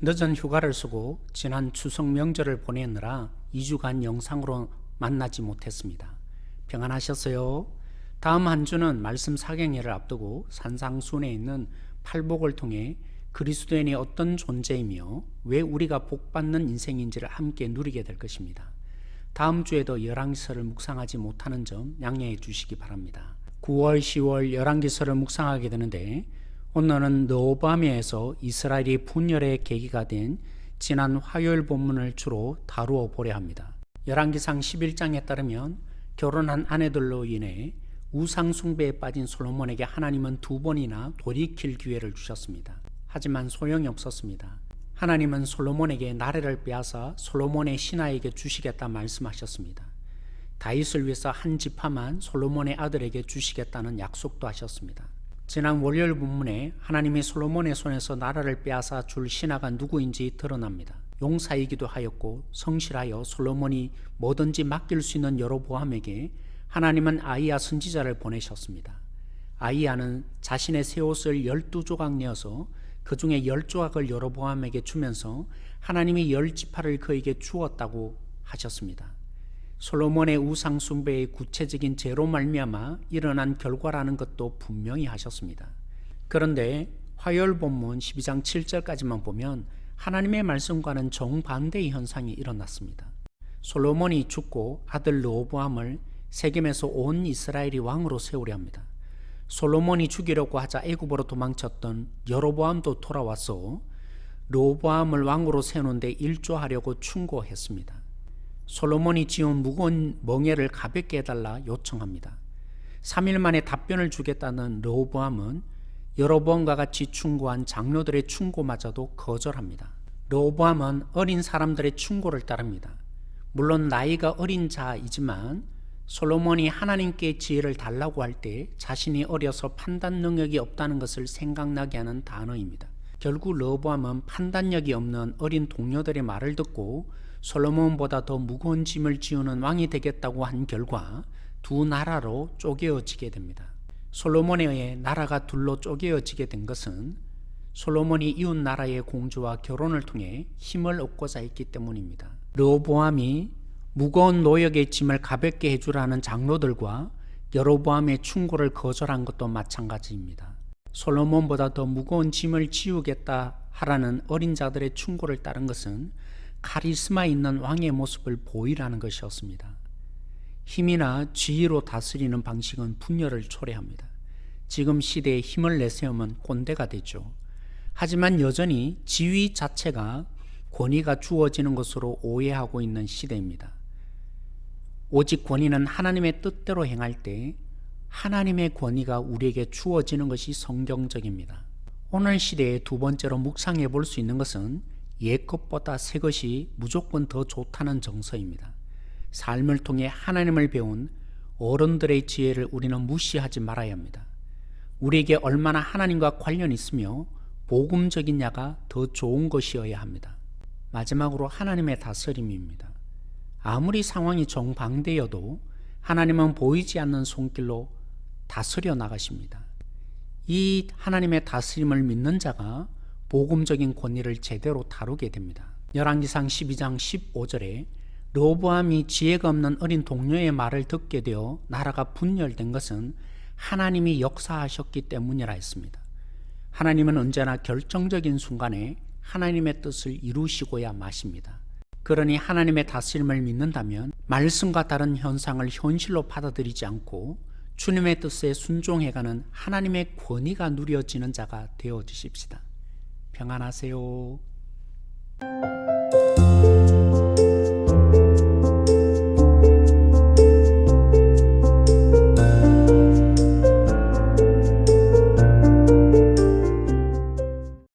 늦은 휴가를 쓰고 지난 추석 명절을 보내느라 2주간 영상으로 만나지 못했습니다. 평안하셨어요? 다음 한 주는 말씀 사경회를 앞두고 산상순에 있는 팔복을 통해 그리스도인이 어떤 존재이며 왜 우리가 복받는 인생인지를 함께 누리게 될 것입니다. 다음 주에도 열왕기서를 묵상하지 못하는 점 양해해 주시기 바랍니다. 9월, 10월 열왕기서를 묵상하게 되는데 오늘은 르호보암에서 이스라엘이 분열의 계기가 된 지난 화요일 본문을 주로 다루어 보려 합니다. 열왕기상 11장에 따르면 결혼한 아내들로 인해 우상 숭배에 빠진 솔로몬에게 하나님은 2번이나 돌이킬 기회를 주셨습니다. 하지만 소용이 없었습니다. 하나님은 솔로몬에게 나라를 빼앗아 솔로몬의 신하에게 주시겠다 말씀하셨습니다. 다윗을 위해서 한 지파만 솔로몬의 아들에게 주시겠다는 약속도 하셨습니다. 지난 월요일 본문에 하나님이 솔로몬의 손에서 나라를 빼앗아 줄 신하가 누구인지 드러납니다. 용사이기도 하였고 성실하여 솔로몬이 뭐든지 맡길 수 있는 여로보암에게 하나님은 아이야 선지자를 보내셨습니다. 아이야는 자신의 새 옷을 12조각 내어서 그 중에 10조각을 여로보암에게 주면서 하나님이 10지파를 그에게 주었다고 하셨습니다. 솔로몬의 우상 숭배의 구체적인 죄로 말미암아 일어난 결과라는 것도 분명히 하셨습니다. 그런데 화요일 본문 12장 7절까지만 보면 하나님의 말씀과는 정반대의 현상이 일어났습니다. 솔로몬이 죽고 아들 르호보암을 세겜에서 온 이스라엘이 왕으로 세우려 합니다. 솔로몬이 죽이려고 하자 애굽으로 도망쳤던 여로보암도 돌아와서 르호보암을 왕으로 세우는데 일조하려고 충고했습니다. 솔로몬이 지은 무거운 멍에를 가볍게 해달라 요청합니다. 3일 만에 답변을 주겠다는 르호보암은 여로보암과 같이 충고한 장로들의 충고마저도 거절합니다. 르호보암은 어린 사람들의 충고를 따릅니다. 물론 나이가 어린 자이지만 솔로몬이 하나님께 지혜를 달라고 할 때 자신이 어려서 판단 능력이 없다는 것을 생각나게 하는 단어입니다. 결국 르호보암은 판단력이 없는 어린 동료들의 말을 듣고 솔로몬보다 더 무거운 짐을 지우는 왕이 되겠다고 한 결과 두 나라로 쪼개어지게 됩니다. 솔로몬에 의해 나라가 둘로 쪼개어지게 된 것은 솔로몬이 이웃 나라의 공주와 결혼을 통해 힘을 얻고자 했기 때문입니다. 르호보암이 무거운 노역의 짐을 가볍게 해주라는 장로들과 여로보암의 충고를 거절한 것도 마찬가지입니다. 솔로몬보다 더 무거운 짐을 지우겠다 하라는 어린 자들의 충고를 따른 것은 카리스마 있는 왕의 모습을 보이라는 것이었습니다. 힘이나 지위로 다스리는 방식은 분열을 초래합니다. 지금 시대에 힘을 내세우면 꼰대가 되죠. 하지만 여전히 지위 자체가 권위가 주어지는 것으로 오해하고 있는 시대입니다. 오직 권위는 하나님의 뜻대로 행할 때 하나님의 권위가 우리에게 주어지는 것이 성경적입니다. 오늘 시대에 두 번째로 묵상해 볼 수 있는 것은 옛것보다 새 것이 무조건 더 좋다는 정서입니다. 삶을 통해 하나님을 배운 어른들의 지혜를 우리는 무시하지 말아야 합니다. 우리에게 얼마나 하나님과 관련이 있으며 복음적이냐가 더 좋은 것이어야 합니다. 마지막으로 하나님의 다스림입니다. 아무리 상황이 정반대여도 하나님은 보이지 않는 손길로 다스려 나가십니다. 이 하나님의 다스림을 믿는 자가 복음적인 권위를 제대로 다루게 됩니다. 열왕기상 12장 15절에 르호보암이 지혜가 없는 어린 동료의 말을 듣게 되어 나라가 분열된 것은 하나님이 역사하셨기 때문이라 했습니다. 하나님은 언제나 결정적인 순간에 하나님의 뜻을 이루시고야 마십니다. 그러니 하나님의 다스림을 믿는다면 말씀과 다른 현상을 현실로 받아들이지 않고 주님의 뜻에 순종해가는 하나님의 권위가 누려지는 자가 되어주십시다. 평안하세요.